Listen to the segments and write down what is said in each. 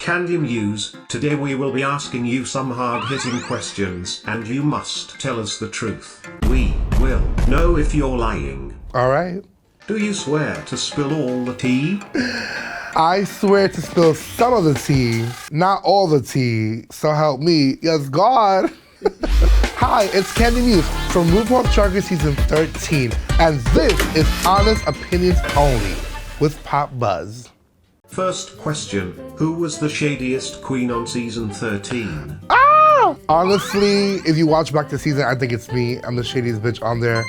Kandy Muse, today we will be asking you some hard-hitting questions and you must tell us the truth. We will know if you're lying. Alright. Do you swear to spill all the tea? I swear to spill some of the tea, not all the tea. So help me, yes God. Hi, it's Kandy Muse from RuPaul's Drag Race Season 13, and this is Honest Opinions Only with PopBuzz. First question, who was the shadiest queen on season 13? Honestly, if you watch back the season, I think it's me. I'm the shadiest bitch on there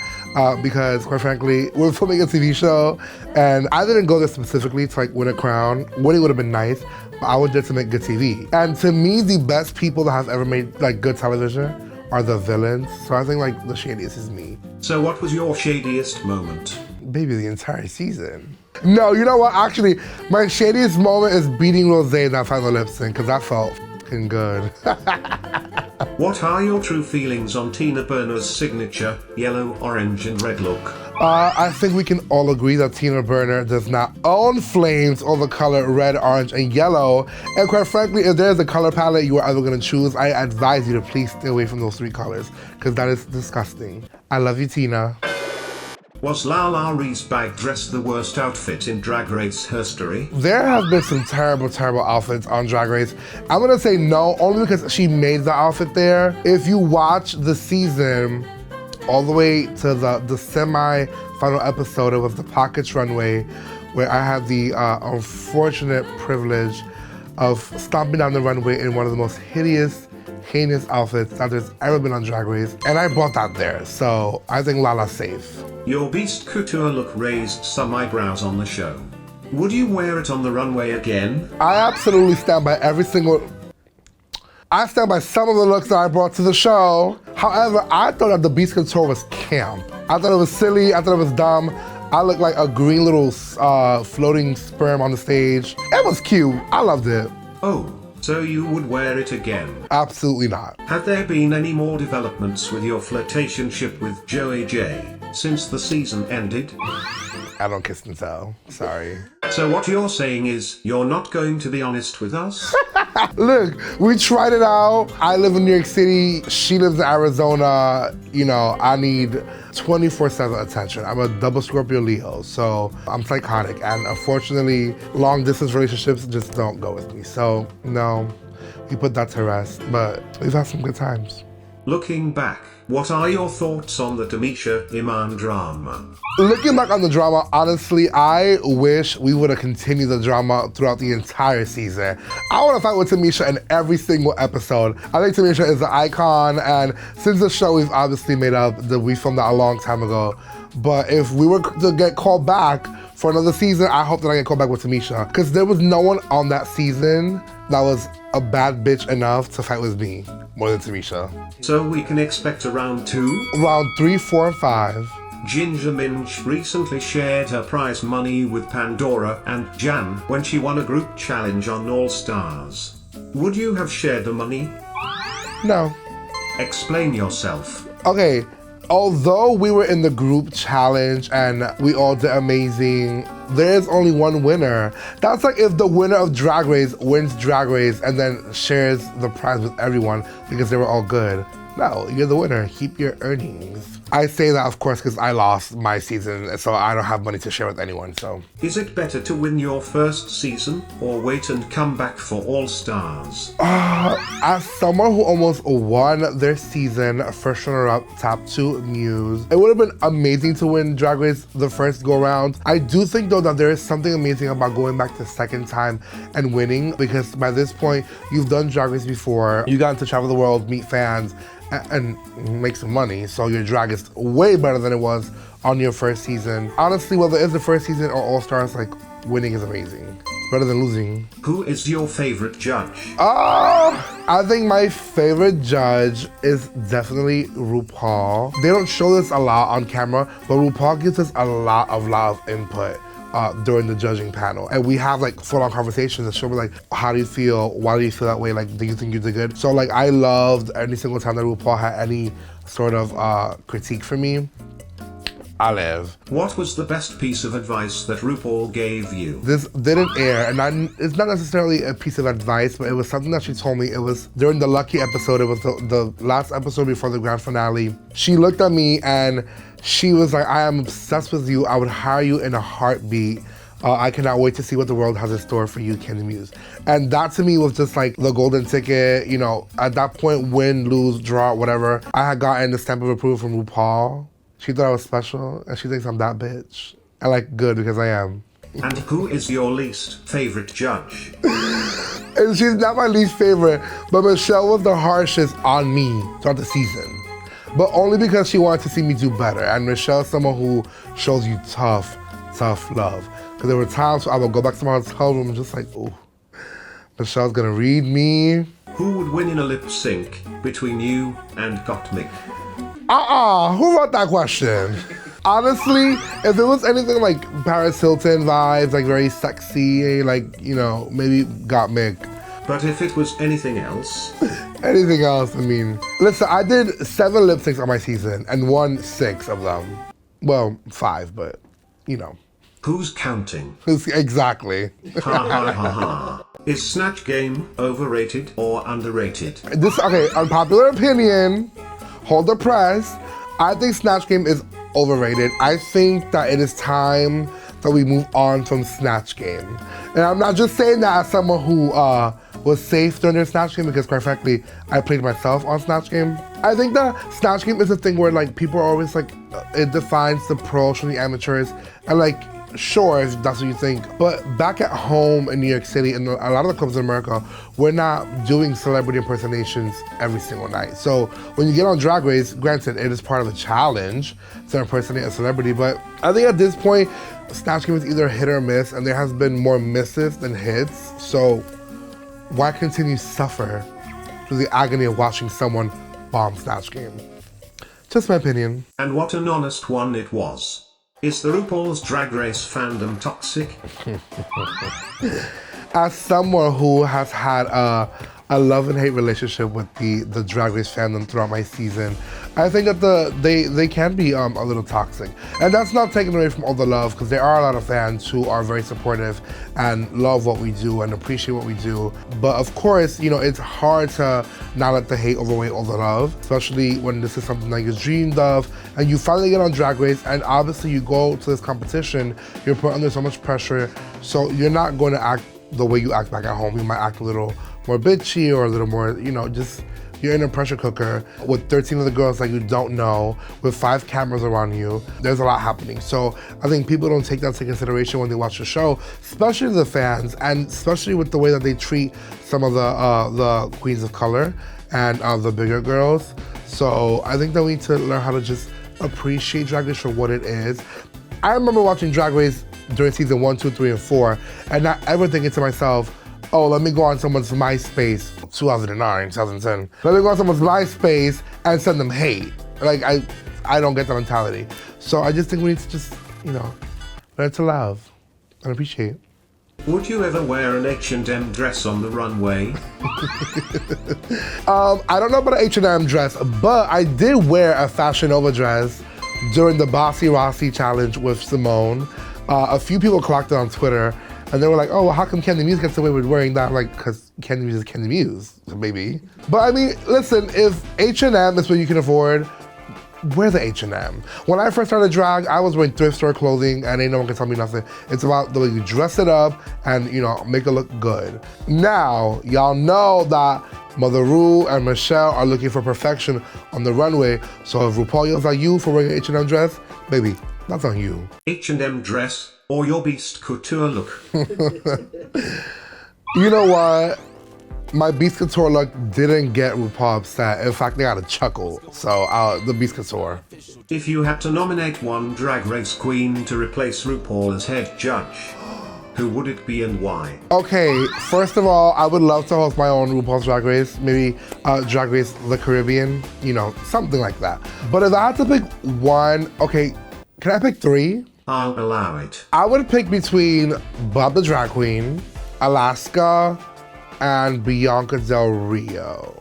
because, quite frankly, we're filming a TV show, and I didn't go there specifically to like win a crown. Winning would have been nice, but I went there to make good TV. And to me, the best people that have ever made like good television are the villains. So I think like the shadiest is me. So what was your shadiest moment? Baby, the entire season. No, you know what? Actually, my shadiest moment is beating Rosé in that final lip sync because that felt f***ing good. What are your true feelings on Tina Burner's signature yellow, orange, and red look? I think we can all agree that Tina Burner does not own flames or the color red, orange, and yellow. And quite frankly, if there's a color palette you are ever gonna choose, I advise you to please stay away from those three colors because that is disgusting. I love you, Tina. Was LaLa Ri's bag dress the worst outfit in Drag Race history? There have been some terrible, terrible outfits on Drag Race. I'm gonna say no, only because she made the outfit there. If you watch the season, all the way to the semi-final episode, it was the Pockets Runway, where I had the unfortunate privilege of stomping down the runway in one of the most hideous, heinous outfits that there's ever been on Drag Race, and I bought that there, so I think Lala's safe. Your Beast Couture look raised some eyebrows on the show. Would you wear it on the runway again? I absolutely stand by I stand by some of the looks that I brought to the show. However, I thought that the Beast Couture was camp. I thought it was silly, I thought it was dumb. I looked like a green little floating sperm on the stage. It was cute, I loved it. Oh, so you would wear it again? Absolutely not. Have there been any more developments with your flirtationship with Joey J since the season ended? I don't kiss and tell, sorry. So what you're saying is, you're not going to be honest with us? Look, we tried it out. I live in New York City, she lives in Arizona. You know, I need 24/7 attention. I'm a double Scorpio Leo, so I'm psychotic. And unfortunately, long distance relationships just don't go with me. So no, we put that to rest, but we've had some good times. Looking back, what are your thoughts on the Tamisha Iman drama? Looking back on the drama, honestly, I wish we would have continued the drama throughout the entire season. I want to fight with Tamisha in every single episode. I think Tamisha is an icon, and since the show, we've obviously made up that we filmed that a long time ago. But if we were to get called back for another season, I hope that I get called back with Tamisha, because there was no one on that season that was a bad bitch enough to fight with me more than Tamisha. So we can expect a round 2? Round 3, 4, and 5. Ginger Minj recently shared her prize money with Pandora and Jan when she won a group challenge on All Stars. Would you have shared the money? No. Explain yourself. Okay, although we were in the group challenge and we all did amazing, there is only one winner. That's like if the winner of Drag Race wins Drag Race and then shares the prize with everyone because they were all good. No, you're the winner. Keep your earnings. I say that, of course, because I lost my season, so I don't have money to share with anyone, so. Is it better to win your first season or wait and come back for All Stars? As someone who almost won their season, first runner-up, top 2 Muse, it would have been amazing to win Drag Race the first go-round. I do think, though, that there is something amazing about going back the second time and winning, because by this point, you've done Drag Race before, you got to travel the world, meet fans, and make some money, so your drag is way better than it was on your first season. Honestly, whether it's the first season or All Stars, like, winning is amazing. Better than losing. Who is your favorite judge? I think my favorite judge is definitely RuPaul. They don't show this a lot on camera, but RuPaul gives us a lot of input during the judging panel. And we have like full-on conversations that show me like, how do you feel? Why do you feel that way? Like, do you think you did good? So like, I loved any single time that RuPaul had any sort of critique for me. Olive. What was the best piece of advice that RuPaul gave you? This didn't air, and it's not necessarily a piece of advice, but it was something that she told me. It was during the Lucky episode. It was the last episode before the grand finale. She looked at me and she was like, I am obsessed with you. I would hire you in a heartbeat. I cannot wait to see what the world has in store for you, Kandy Muse. And that to me was just like the golden ticket. You know, at that point, win, lose, draw, whatever, I had gotten the stamp of approval from RuPaul. She thought I was special, and she thinks I'm that bitch. And like, good, because I am. And who is your least favorite judge? And she's not my least favorite, but Michelle was the harshest on me throughout the season. But only because she wanted to see me do better. And Michelle's someone who shows you tough love. Because there were times I would go back to my hotel room just like, ooh, Michelle's gonna read me. Who would win in a lip sync between you and Gottmik? Who wrote that question? Honestly, if it was anything like Paris Hilton vibes, like very sexy, like, you know, maybe Gottmik. But if it was anything else? Anything else, I mean. Listen, I did 7 lip syncs on my season and won 6 of them. Well, 5, but, you know. Who's counting? Exactly. Ha ha ha ha. Is Snatch Game overrated or underrated? Okay, unpopular opinion, hold the press. I think Snatch Game is overrated. I think that it is time that we move on from Snatch Game. And I'm not just saying that as someone who was safe during their Snatch Game, because quite frankly, I played myself on Snatch Game. I think that Snatch Game is a thing where like people are always like, it defines the pros from the amateurs. And like, sure, if that's what you think. But back at home in New York City and a lot of the clubs in America, we're not doing celebrity impersonations every single night. So when you get on Drag Race, granted, it is part of the challenge to impersonate a celebrity. But I think at this point, Snatch Game is either hit or miss, and there has been more misses than hits. So why continue to suffer through the agony of watching someone bomb Snatch Game? Just my opinion. And what an honest one it was. Is the RuPaul's Drag Race fandom toxic? As someone who has had a love and hate relationship with the Drag Race fandom throughout my season, I think that they can be a little toxic. And that's not taken away from all the love, because there are a lot of fans who are very supportive and love what we do and appreciate what we do. But of course, you know, it's hard to not let the hate overweigh all the love, especially when this is something that you dreamed of and you finally get on Drag Race, and obviously you go to this competition, you're put under so much pressure, so you're not going to act the way you act back at home. You might act a little more bitchy or a little more, you know, just you're in a pressure cooker with 13 other girls that you don't know, with 5 cameras around you. There's a lot happening. So I think people don't take that into consideration when they watch the show, especially the fans, and especially with the way that they treat some of the queens of color and the bigger girls. So I think that we need to learn how to just appreciate Drag Race for what it is. I remember watching Drag Race during season 1, 2, 3, and 4, and not ever thinking to myself, oh, let me go on someone's MySpace, 2009, 2010. Let me go on someone's MySpace and send them hate. Like, I don't get that mentality. So I just think we need to just, you know, learn to love and appreciate. Would you ever wear an H&M dress on the runway? I don't know about an H&M dress, but I did wear a Fashion Nova dress during the Bossy Rossi challenge with Simone. A few people clocked it on Twitter, and they were like, oh, well, how come Kandy Muse gets away with wearing that? Like, because Kandy Muse is Kandy Muse, maybe. But I mean, listen, if H&M is what you can afford, wear the H&M. When I first started drag, I was wearing thrift store clothing, and ain't no one can tell me nothing. It's about the way you dress it up and, you know, make it look good. Now, y'all know that Mother Ru and Michelle are looking for perfection on the runway, so if RuPaul yells at you for wearing an H&M dress, baby, that's on you. H&M dress or your Beast Couture look? You know what? My Beast Couture look didn't get RuPaul upset. In fact, they got a chuckle. So, the Beast Couture. If you had to nominate one Drag Race queen to replace RuPaul as head judge, who would it be and why? Okay, first of all, I would love to host my own RuPaul's Drag Race. Maybe Drag Race the Caribbean, you know, something like that. But if I had to pick one, okay, can I pick 3? I'll allow it. I would pick between Bob the Drag Queen, Alaska, and Bianca Del Rio.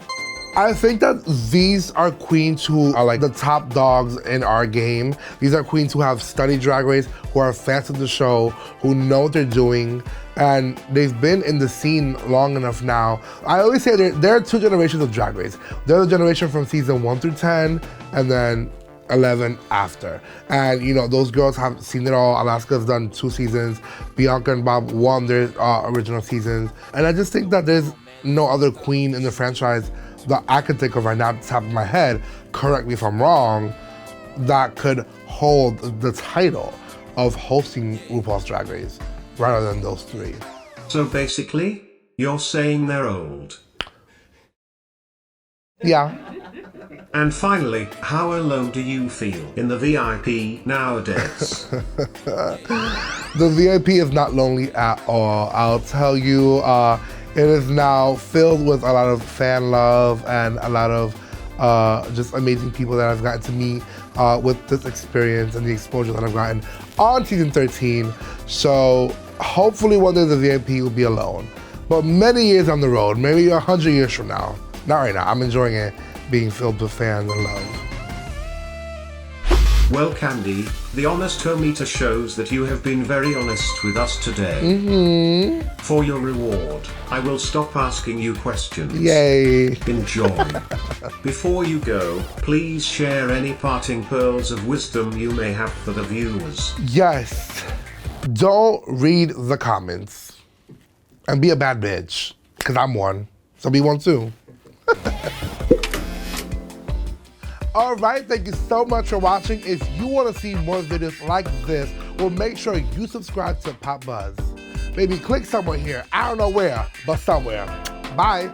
I think that these are queens who are like the top dogs in our game. These are queens who have studied Drag Race, who are fans of the show, who know what they're doing, and they've been in the scene long enough now. I always say there are two generations of Drag Race. There's a generation from season 1 through 10, and then 11 after. And you know, those girls have seen it all. Alaska's done 2 seasons. Bianca and Bob won their original seasons. And I just think that there's no other queen in the franchise that I could think of right now at the top of my head, correct me if I'm wrong, that could hold the title of hosting RuPaul's Drag Race rather than those 3. So basically, you're saying they're old. Yeah. And finally, how alone do you feel in the VIP nowadays? The VIP is not lonely at all. I'll tell you, it is now filled with a lot of fan love and a lot of just amazing people that I've gotten to meet with this experience and the exposure that I've gotten on season 13. So hopefully one day the VIP will be alone. But many years on the road, maybe 100 years from now. Not right now, I'm enjoying it being filled with fans and love. Well, Kandy, the honest meter shows that you have been very honest with us today. For your reward, I will stop asking you questions. Yay. Enjoy. Before you go, please share any parting pearls of wisdom you may have for the viewers. Yes. Don't read the comments. And be a bad bitch. Because I'm one. So be one too. All right, thank you so much for watching. If you want to see more videos like this, well, make sure you subscribe to PopBuzz. Maybe click somewhere here. I don't know where, but somewhere. Bye.